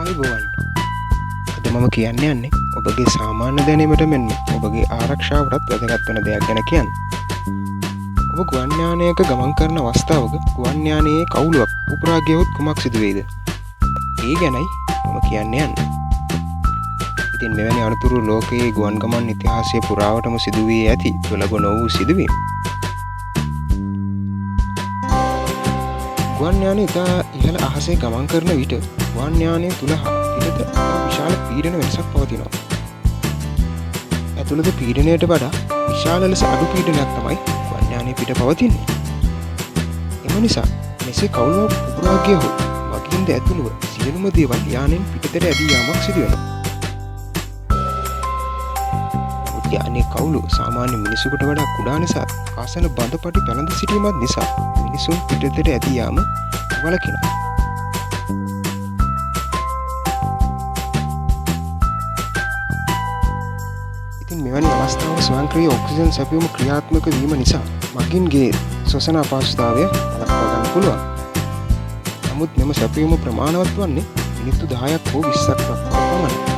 ආයුබෝවන්. අද මම කියන්න යන්නේ ඔබගේ සාමාන්‍ය දැනීමට මෙන්ම ඔබගේ ආරක්ෂාවටත් වැදගත් වෙන දෙයක් ගැන කියන්න. ඔබ ගුවන් යානයක ගමන් කරන අවස්ථාවක ගුවන් යානයේ කවුළුවක් උපුරා ගියොත් කුමක් සිදු වෙයිද? ඒ ගැනයි මම කියන්න යන්නේ. ඉතින් මෙවැනි අනතුරු ලෝකයේ ගුවන් ගමන් ඉතිහාසයේ පුරාවටම සිදු වී ඇති දුර්ලභ නොවූ සිදුවීම්. ගුවන් යානය ඉතා ඉහළ අහසේ ගමන් කරන විට ගුවන් යානය තුළ පිටත විශාල පීඩන වෙනසක් පවතිනවා. ඇතුළත පීඩනයට වඩා විශාල ලෙස අඩු පීඩනයක් තමයි ගුවන් යානයේ පිට පවතින්නේ. එම නිසා මෙසේ කවුළුවක් උපුරා ගියහොත් වගින්ද ඇතුළුව සියලුම දේවල් යානයෙන් පිටතට ඇදී යාමක් සිදු වෙනවා. යානයේ කවුළු සාමාන්‍ය මිනිසෙකුට වඩා කුඩා නිසා ආසන බඳපටි පැලඳ සිටීමත් නිසා මිනිසුන් පිටතට ඇදී යාම වළකිනවා. ඉතින් මෙවැනි අවස්ථාවක ස්වයංක්‍රීය ඔක්සිජන් සැපයුම ක්‍රියාත්මක වීම නිසා මගින්ගේ ශ්වසන අපහසුතාවය වළක්වා ගන්න පුළුවන්. නමුත් මෙම සැපයුම ප්‍රමාණවත් වන්නේ මිනිත්තු 10ක් හෝ 20ක් දක්වා පමණයි.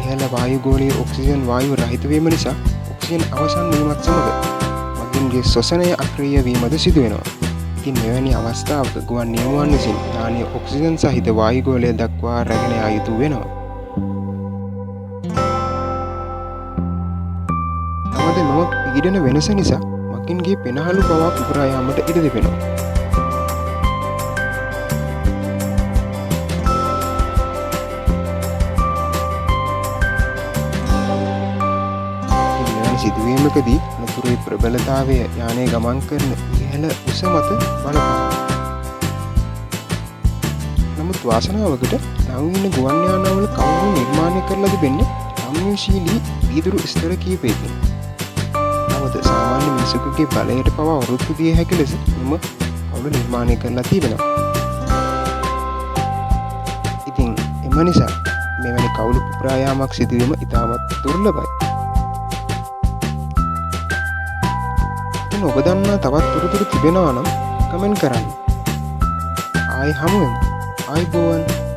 ඉහළ වායුගෝලයේ ඔක්සිජන් වායුව රහිත වීම නිසා ඔක්සිජන් අවසන් වීමත් සමග මගින්ගේ ශ්වසනය අක්‍රීය වීමද සිදු වෙනවා. ඉතින් මෙවැනි අවස්ථාවක ගුවන් නියමුවන් විසින් යානයේ ඔක්සිජන් සහිත වායුගෝලය දක්වා රැගෙන යා යුතු වෙනවා. තවද මෙම පීඩන වෙනස නිසා මගින්ගේ පෙනහළු පවා පුපුරා යාමට ඉඩ තිබෙනවා. සිදුවීමකදී අනතුරේ ප්‍රබලතාවය යානය ගමන් කරන ඉහළ උස මත බලපානවා. නමුත් වාසනාවකට නවීන ගුවන් යානාවල කවුරු නිර්මාණය කරලා තිබෙන්නේ නම්‍යශීලී වීදුරු ස්තර කිහිපයකින්. නමුත් සාමාන්‍ය මිනිසෙකුගේ බලයට පවා වරුත්තු දිය හැකි ලෙස මෙම කවුළු නිර්මාණය කරලා තිබෙනවා. ඉතින් එම නිසා මෙවැනි කවුළු පුපුරා යාමක් සිදුවීම ඉතාමත් දුර්ලභයි. ඔබ දන්නා තවත් තොරතුරු තිබෙනවා නම් කමෙන්ට් කරන්න. ආයි හමු වෙමු. ආයුබෝවන්.